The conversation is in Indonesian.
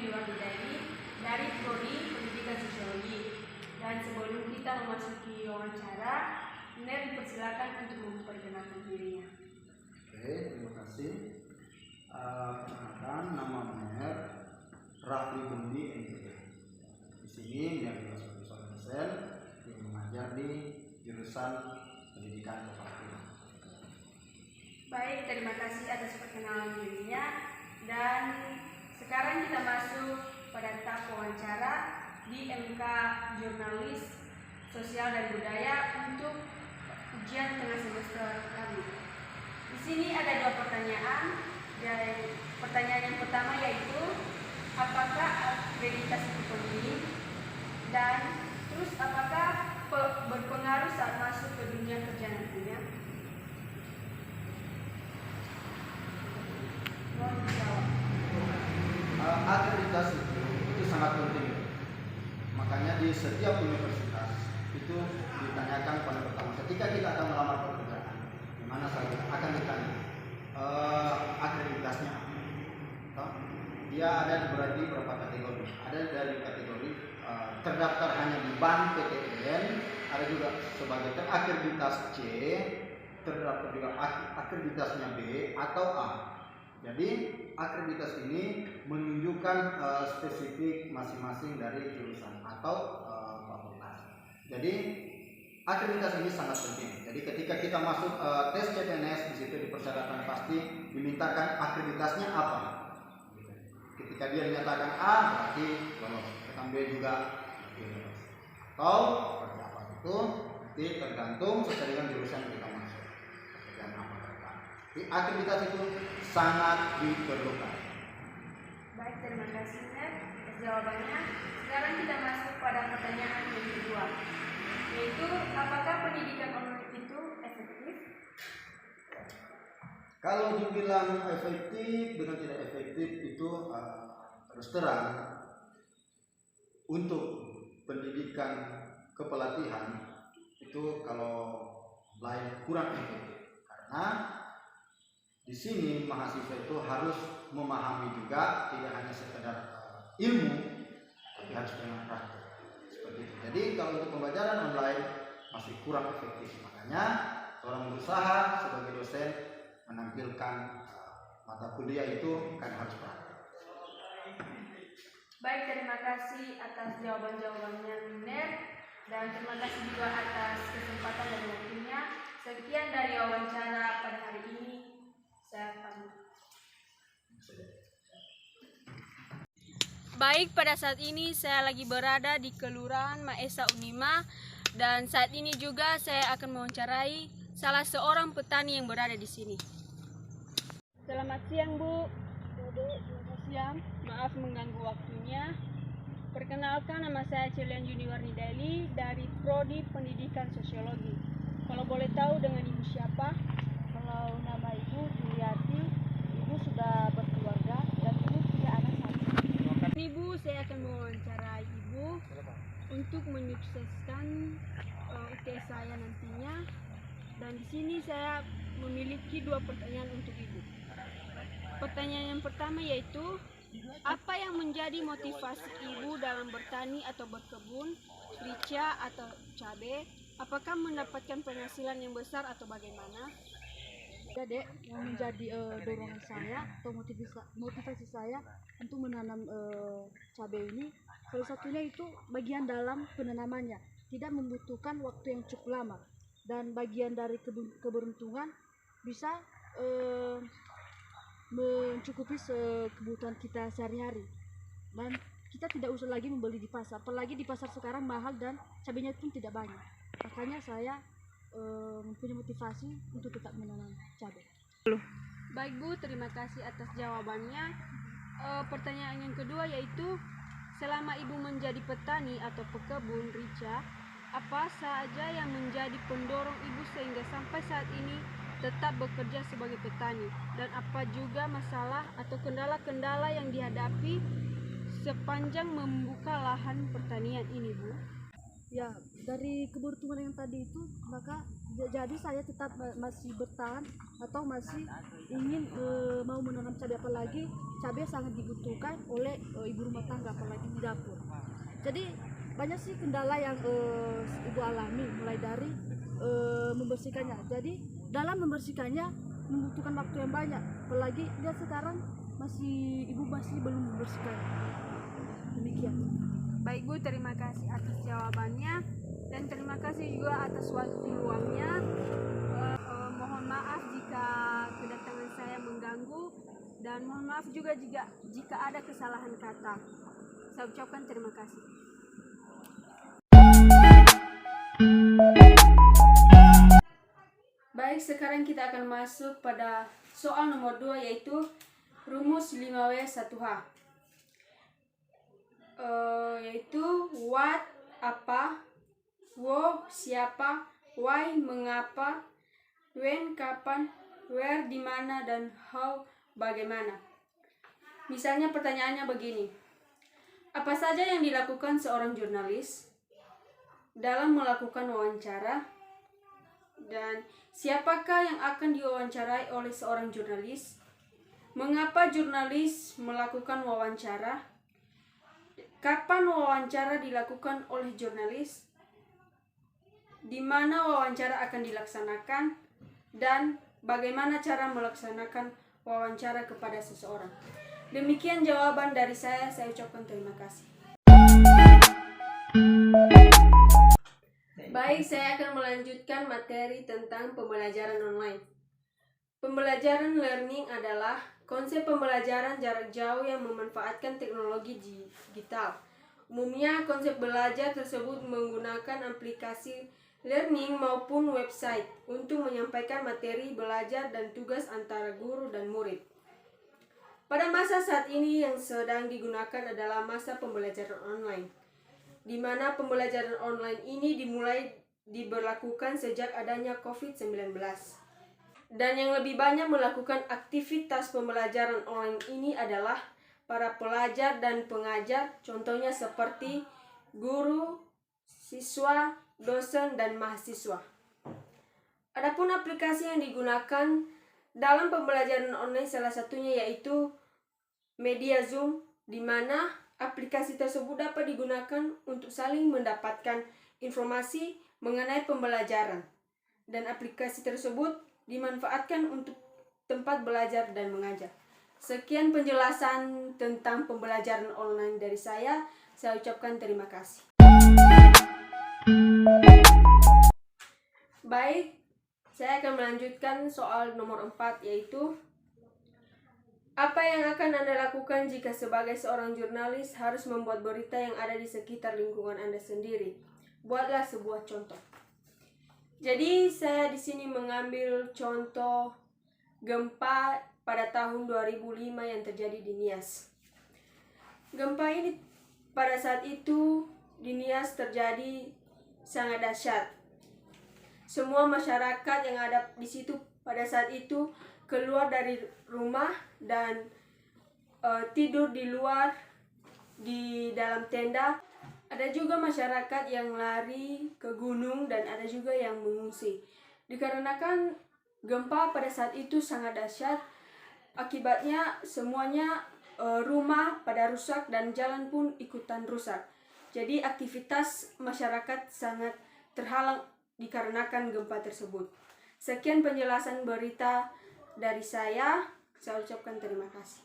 Junior dari Prodi Pendidikan Sosiologi. Dan sebelum kita memasuki wawancara, Ner dipersilakan untuk memperkenalkan dirinya. Oke, terima kasih. Perkenalkan, nama Ner Rafli Bundi MPD. Di sini Ner adalah seorang dosen yang mengajar di jurusan Pendidikan Kepelatihan. Baik, terima kasih atas perkenalan dirinya. Dan sekarang kita masuk pada tahap wawancara di MK Jurnalis Sosial dan Budaya untuk ujian tengah semester kami. Di sini ada dua pertanyaan. Dan pertanyaan yang pertama yaitu apakah akreditasi itu penting, dan terus apakah berpengaruh saat masuk ke dunia kerja nantinya? Mohon dijawab. Akreditasi itu sangat penting. Makanya di setiap universitas itu ditanyakan pada pertama ketika kita akan melamar pekerjaan, di mana saja akan ditanya akreditasnya apa. Dia ada berarti berapa kategori? Ada dari kategori terdaftar hanya di BAN PTN, ada juga sebagai terakreditas C, terdaftar juga akreditasnya B atau A. Jadi akreditas ini menunjukkan spesifik masing-masing dari jurusan atau fakultas. Jadi akreditas ini sangat penting. Jadi ketika kita masuk tes CPNS, di situ di persyaratan pasti dimintakan akreditasnya apa. Ketika dia dinyatakan A berarti lolos, B juga lolos. Atau seperti apa itu nanti tergantung sesuai dengan jurusan yang kita masuk. Pekerjaan apa mereka. Jadi akreditas itu sangat diperlukan. Baik, terima kasih Ner atas jawabannya. Sekarang kita masuk pada pertanyaan yang kedua, yaitu apakah pendidikan online itu efektif? Kalau dibilang efektif dengan tidak efektif itu terus terang untuk pendidikan kepelatihan itu kalau lain kurang efektif karena di sini mahasiswa itu harus memahami juga tidak hanya sekedar ilmu tapi harus dengan praktik seperti itu. Jadi kalau untuk pembelajaran online masih kurang efektif, makanya orang berusaha sebagai dosen menampilkan mata kuliah itu kan harus praktik. Baik, terima kasih atas jawaban-jawabannya Ner, dan terima kasih juga atas kesempatan dan waktunya. Sekian dari wawancara pada hari ini. Saya pamit. Baik, pada saat ini saya lagi berada di Kelurahan Maesa Unima, dan saat ini juga saya akan mewawancarai salah seorang petani yang berada di sini. Selamat siang, Bu. Selamat siang. Maaf mengganggu waktunya. Perkenalkan, nama saya Celian Junior Nidaili dari Prodi Pendidikan Sosiologi. Kalau boleh tahu dengan Ibu siapa? Kalau nama Ibu Juliati, Ibu sudah berkeluarga dan Ibu punya anak satu. Ibu, saya akan mewawancarai Ibu untuk menyukseskan UTS saya nantinya. Dan di sini saya memiliki dua pertanyaan untuk Ibu. Pertanyaan yang pertama yaitu, apa yang menjadi motivasi Ibu dalam bertani atau berkebun, rica atau cabai? Apakah mendapatkan penghasilan yang besar atau bagaimana? Ya Dek, yang menjadi dorongan saya atau motivasi saya untuk menanam cabai ini, salah satunya itu bagian dalam penanamannya, tidak membutuhkan waktu yang cukup lama, dan bagian dari keberuntungan bisa mencukupi kebutuhan kita sehari-hari, dan kita tidak usah lagi membeli di pasar, apalagi di pasar sekarang mahal dan cabainya pun tidak banyak. Makanya saya mempunyai motivasi untuk tetap menanam cabai. Baik Bu, terima kasih atas jawabannya. Pertanyaan yang kedua yaitu, selama Ibu menjadi petani atau pekebun rica, apa saja yang menjadi pendorong Ibu sehingga sampai saat ini tetap bekerja sebagai petani, dan apa juga masalah atau kendala-kendala yang dihadapi sepanjang membuka lahan pertanian ini, Bu? Ya, dari keberuntungan yang tadi itu, maka Jadi saya tetap masih bertahan atau masih ingin mau menanam cabai, apalagi cabai sangat dibutuhkan oleh ibu rumah tangga apalagi di dapur. Jadi banyak sih kendala yang ibu alami, mulai dari membersihkannya. Jadi dalam membersihkannya membutuhkan waktu yang banyak, apalagi dia sekarang ibu masih belum membersihkan. Demikian. Baik Bu, terima kasih atas jawabannya dan terima kasih juga atas waktu luangnya. Mohon maaf jika kedatangan saya mengganggu dan mohon maaf juga jika ada kesalahan kata. Saya ucapkan terima kasih. Baik, sekarang kita akan masuk pada soal nomor 2 yaitu rumus 5W1H. Yaitu what apa, wo siapa, why mengapa, when kapan, where di mana, dan how bagaimana. Misalnya pertanyaannya begini. Apa saja yang dilakukan seorang jurnalis dalam melakukan wawancara, dan siapakah yang akan diwawancarai oleh seorang jurnalis? Mengapa jurnalis melakukan wawancara? Kapan wawancara dilakukan oleh jurnalis? Di mana wawancara akan dilaksanakan? Dan bagaimana cara melaksanakan wawancara kepada seseorang? Demikian jawaban dari saya ucapkan terima kasih. Baik, saya akan melanjutkan materi tentang pembelajaran online. Pembelajaran learning adalah konsep pembelajaran jarak jauh yang memanfaatkan teknologi digital. Umumnya, konsep belajar tersebut menggunakan aplikasi learning maupun website untuk menyampaikan materi belajar dan tugas antara guru dan murid. Pada masa saat ini yang sedang digunakan adalah masa pembelajaran online, di mana pembelajaran online ini dimulai diberlakukan sejak adanya COVID-19. Dan yang lebih banyak melakukan aktivitas pembelajaran online ini adalah para pelajar dan pengajar, contohnya seperti guru, siswa, dosen, dan mahasiswa. Adapun aplikasi yang digunakan dalam pembelajaran online salah satunya yaitu media Zoom, di mana aplikasi tersebut dapat digunakan untuk saling mendapatkan informasi mengenai pembelajaran. Dan aplikasi tersebut dimanfaatkan untuk tempat belajar dan mengajar. Sekian penjelasan tentang pembelajaran online dari saya ucapkan terima kasih. Baik, saya akan melanjutkan soal nomor 4 yaitu apa yang akan Anda lakukan jika sebagai seorang jurnalis harus membuat berita yang ada di sekitar lingkungan Anda sendiri? Buatlah sebuah contoh. Jadi saya di sini mengambil contoh gempa pada tahun 2005 yang terjadi di Nias. Gempa ini pada saat itu di Nias terjadi sangat dahsyat. Semua masyarakat yang ada di situ pada saat itu keluar dari rumah dan tidur di luar di dalam tenda. Ada juga masyarakat yang lari ke gunung dan ada juga yang mengungsi. Dikarenakan gempa pada saat itu sangat dahsyat, akibatnya semuanya rumah pada rusak dan jalan pun ikutan rusak. Jadi aktivitas masyarakat sangat terhalang dikarenakan gempa tersebut. Sekian penjelasan berita dari saya ucapkan terima kasih.